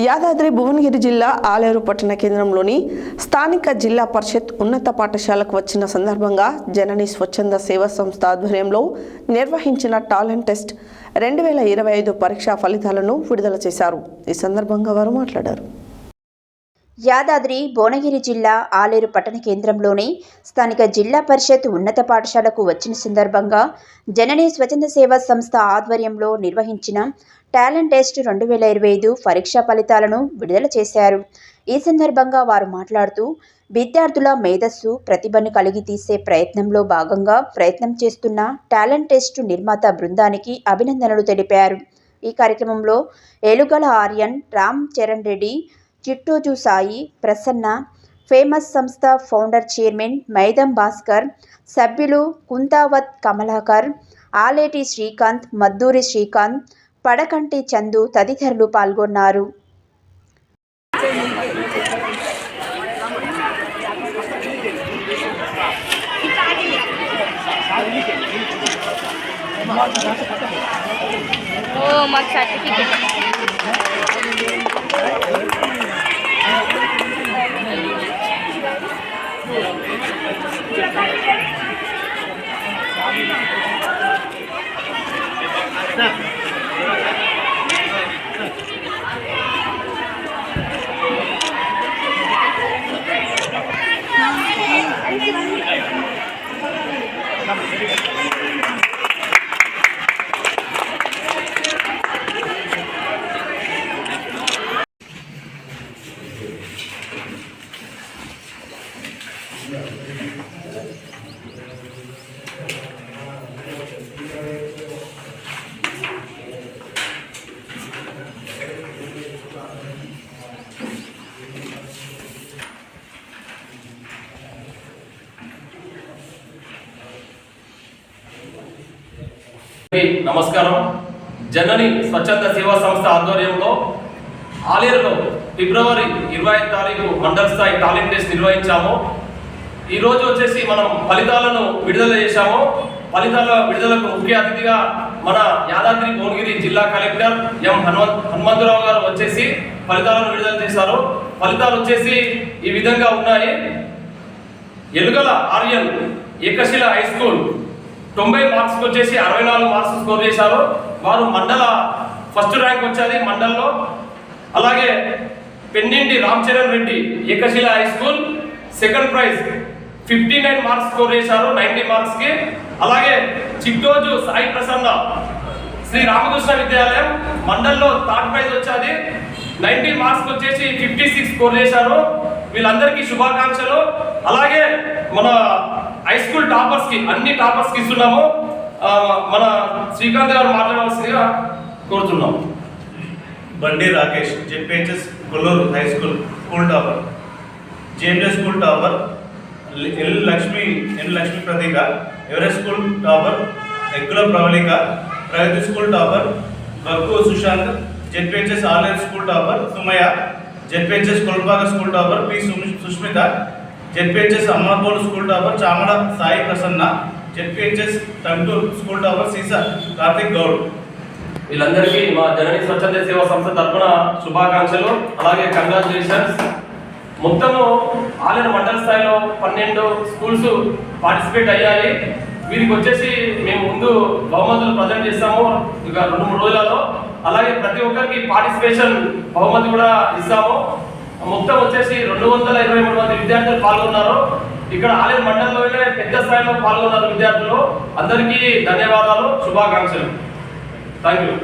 యాదాద్రి భువనగిరి జిల్లా ఆలేరు పట్టణ కేంద్రంలోని స్థానిక జిల్లా పరిషత్ ఉన్నత పాఠశాలకు వచ్చిన సందర్భంగా జనని స్వచ్ఛంద సేవా సంస్థ ఆధ్వర్యంలో నిర్వహించిన టాలెంట్ టెస్ట్ 2025 పరీక్షా ఫలితాలను విడుదల చేశారు. ఈ సందర్భంగా వారు మాట్లాడారు. యాదాద్రి భువనగిరి జిల్లా ఆలేరు పట్టణ కేంద్రంలోని స్థానిక జిల్లా పరిషత్ ఉన్నత పాఠశాలకు వచ్చిన సందర్భంగా జనని స్వచ్ఛంద సేవా సంస్థ ఆధ్వర్యంలో నిర్వహించిన టాలెంట్ టెస్ట్ 2025 పరీక్షా ఫలితాలను విడుదల చేశారు. ఈ సందర్భంగా వారు మాట్లాడుతూ విద్యార్థుల మేధస్సు ప్రతిభను కలిగి తీసే ప్రయత్నంలో భాగంగా ప్రయత్నం చేస్తున్న టాలెంట్ టెస్ట్ నిర్మాత బృందానికి అభినందనలు తెలిపారు. ఈ కార్యక్రమంలో ఏలుగల ఆర్యన్, రామ్ చరణ్ రెడ్డి, చిట్టోజు సాయి, ప్రసన్న, ఫేమస్ సంస్థ ఫౌండర్ చైర్మన్ మైదం భాస్కర్, సభ్యులు కుంతావత్ కమలాకర్, ఆలేటి శ్రీకాంత్, మద్దూరి శ్రీకాంత్, పడకంటి చందు తదితరులు పాల్గొన్నారు. నమస్కారం. జనని స్వచ్ఛంద సేవా సంస్థ ఆధ్వర్యంలో ఆలేరులో ఫిబ్రవరి 20వ తారీఖు మండల స్థాయి టాలెంట్ టెస్ట్ నిర్వహించాము. ఈరోజు వచ్చేసి మనం ఫలితాలను విడుదల చేశాము. ఫలితాల విడుదలకు ముఖ్య అతిథిగా మన యాదాద్రి భువనగిరి జిల్లా కలెక్టర్ ఎం హనుమంతరావు గారు వచ్చేసి ఫలితాలను విడుదల చేశారు. ఫలితాలు వచ్చేసి ఈ విధంగా ఉన్నాయి. ఎలుగల ఆర్యన్ ఏకశిల హై స్కూల్ 90 మార్క్స్ వచ్చేసి 64 మార్క్స్ స్కోర్ చేశారు. వారు మండల ఫస్ట్ ర్యాంక్ వచ్చేది మండల్లో. అలాగే Penninti Ram Charan Reddy Ekashila high school second prize 59 marks score చేశారు 90 మార్క్స్ కి. అలాగే చిట్టోజు సాయి ప్రసన్న శ్రీ రామకృష్ణ విద్యాలయం మండల్లో థర్డ్ ప్రైజ్ వచ్చేది 90 మార్క్స్ వచ్చేసి 56 స్కోర్ చేశారు. వీళ్ళందరికీ శుభాకాంక్షలు. అలాగే మన హై స్కూల్ టాపర్స్ కి అన్ని టాపర్స్ కి ఇస్తున్నాము. మన శ్రీకాంత్ గారు మాట్లాడవలసిందిగా కోరుతున్నాము. Bandi Rakesh ZPHS Kolluru high school topper, JMJ school topper, N Lakshmi Prateeka Everest school topper, Eggula Pravallika Pragati school topper, Baggu Sushant ZPHS Aleru school topper, Sumayya ZPHS Kolpaka school topper, P Sushmitha ZPHS Ammapur school topper, Chamada Sai Prasanna ZPHS Tantur school topper, Seesa Karthik Goud. వీళ్ళందరికీ మా జనని స్వచ్ఛంద సేవా సంస్థ తరఫున శుభాకాంక్షలు, అలాగే కంగ్రాచులేషన్స్. మొత్తము ఆలేరు మండల స్థాయిలో 12 స్కూల్స్ పార్టిసిపేట్ అయ్యాయి. వీరికి వచ్చేసి మేము ముందు బహుమతులు ప్రజెంట్ చేస్తాము ఇక 2-3 రోజులలో. అలాగే ప్రతి ఒక్కరికి పార్టిసిపేషన్ బహుమతి కూడా ఇస్తాము. మొత్తం వచ్చేసి 223 మంది విద్యార్థులు పాల్గొన్నారు. ఇక్కడ ఆలేరు మండలంలోనే పెద్ద స్థాయిలో పాల్గొన్నారు విద్యార్థులు. అందరికీ ధన్యవాదాలు, శుభాకాంక్షలు. Thank you.